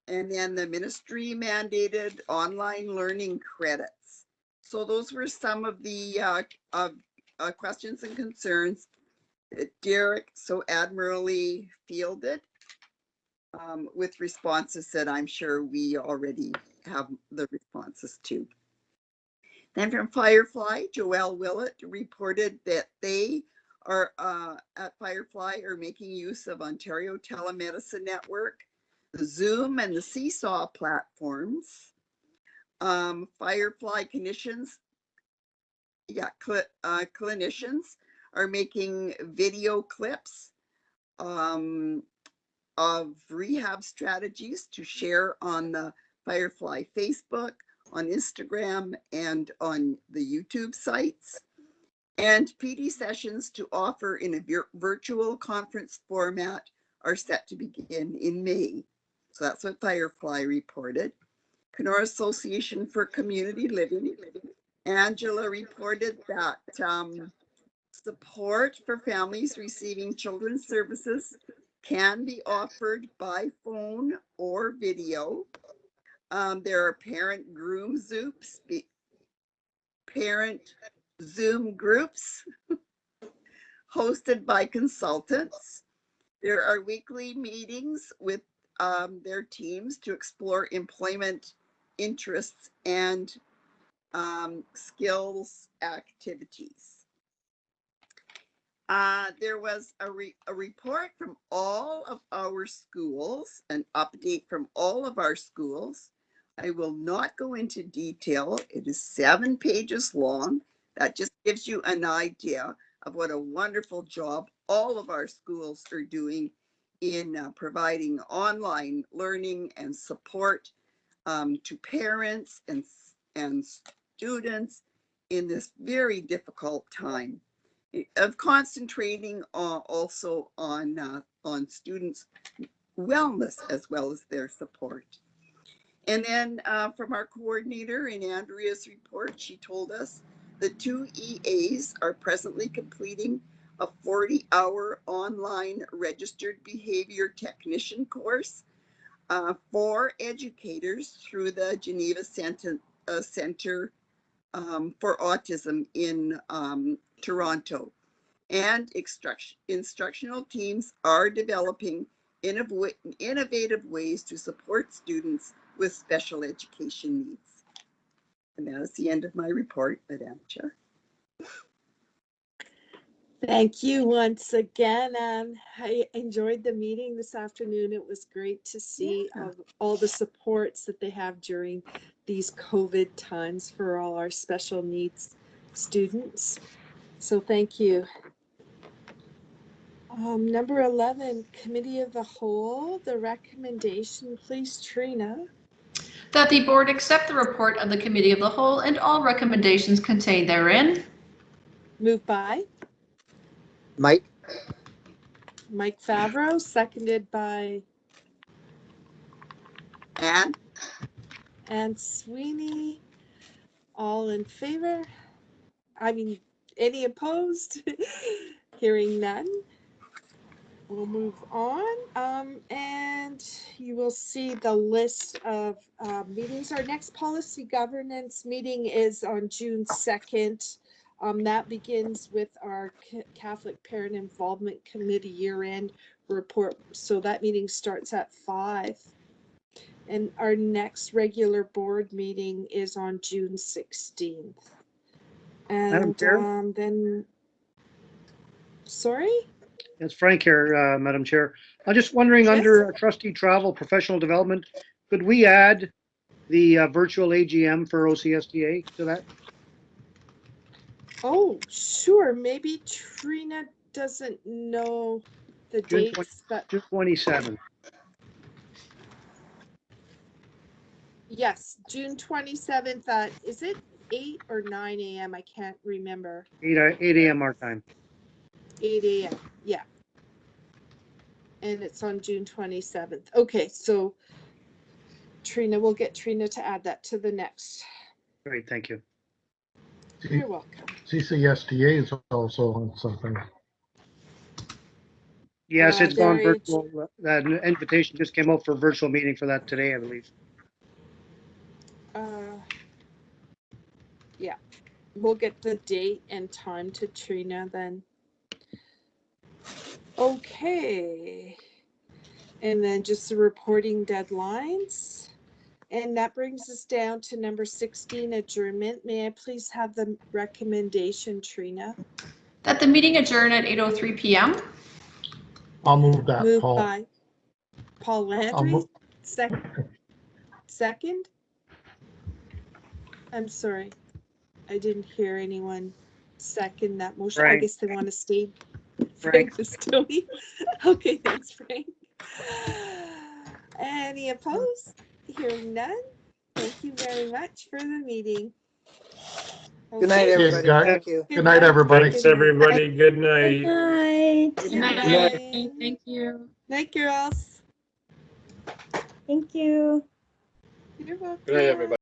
Speaker 14: And then the ministry mandated online learning credits. So those were some of the questions and concerns that Derek so admirably fielded with responses that I'm sure we already have the responses to. Then from Firefly, Joelle Willett reported that they are at Firefly are making use of Ontario Telemedicine Network, the Zoom and the Seesaw platforms. Firefly clinicians are making video clips of rehab strategies to share on the Firefly Facebook, on Instagram, and on the YouTube sites. And PD sessions to offer in a virtual conference format are set to begin in May. So that's what Firefly reported. Kenora Association for Community Living, Angela reported that support for families receiving children's services can be offered by phone or video. There are parent Zoom groups hosted by consultants. There are weekly meetings with their teams to explore employment interests and skills activities. There was a report from all of our schools, an update from all of our schools. I will not go into detail. It is 7 pages long. That just gives you an idea of what a wonderful job all of our schools are doing in providing online learning and support to parents and students in this very difficult time, of concentrating also on students' wellness as well as their support. And then from our coordinator in Andrea's report, she told us the 2 EAs are presently completing a 40-hour online registered behavior technician course for educators through the Geneva Center for Autism in Toronto. And instructional teams are developing innovative ways to support students with special education needs. And that is the end of my report, Madam Chair.
Speaker 1: Thank you once again. I enjoyed the meeting this afternoon. It was great to see all the supports that they have during these COVID times for all our special needs students. So thank you. Number 11, Committee of the Whole, the recommendation, please, Trina.
Speaker 5: That the board accept the report of the Committee of the Whole and all recommendations contained therein.
Speaker 1: Moved by
Speaker 18: Mike.
Speaker 1: Mike Favreau, seconded by Anne Sweeney. All in favor? I mean, any opposed? Hearing none. We'll move on, and you will see the list of meetings. Our next policy governance meeting is on June 2nd. That begins with our Catholic Parent Involvement Committee year-end report. So that meeting starts at 5. And our next regular board meeting is on June 16th. And then, sorry?
Speaker 4: It's Frank here, Madam Chair. I'm just wondering,
Speaker 1: Yes?
Speaker 4: under trustee travel, professional development, could we add the virtual AGM for OCSDA to that?
Speaker 1: Oh, sure. Maybe Trina doesn't know the dates, but
Speaker 4: June 27th.
Speaker 1: yes, June 27th. Is it 8 or 9 a.m.? I can't remember.
Speaker 4: 8 a.m. our time.
Speaker 1: 8 a.m. Yeah. And it's on June 27th. Okay, so Trina, we'll get Trina to add that to the next.
Speaker 4: Great, thank you.
Speaker 1: You're welcome.
Speaker 19: CCSDA is also on something.
Speaker 4: Yes, it's gone virtual. That invitation just came out for a virtual meeting for that today, I believe.
Speaker 1: Yeah, we'll get the date and time to Trina then. Okay. And then just the reporting deadlines. And that brings us down to number 16, adjournment. May I please have the recommendation, Trina?
Speaker 5: That the meeting adjourn at 8:03 p.m.
Speaker 19: I'll move that,
Speaker 1: Moved
Speaker 19: Paul.
Speaker 1: by Paul Landry. Second? I'm sorry. I didn't hear anyone second that motion.
Speaker 4: Frank.
Speaker 1: I guess they want to stay.
Speaker 4: Frank.
Speaker 1: Pistoni. Okay, thanks, Frank. Any opposed? Hearing none. Thank you very much for the meeting.
Speaker 18: Good night, everybody. Thank you.
Speaker 19: Good night, everybody.
Speaker 3: Thanks, everybody. Good night.
Speaker 17: Good
Speaker 7: Good
Speaker 17: night.
Speaker 7: night. Thank you.
Speaker 1: Night, girls.
Speaker 17: Thank you.
Speaker 1: You're welcome.
Speaker 19: Good night, everybody.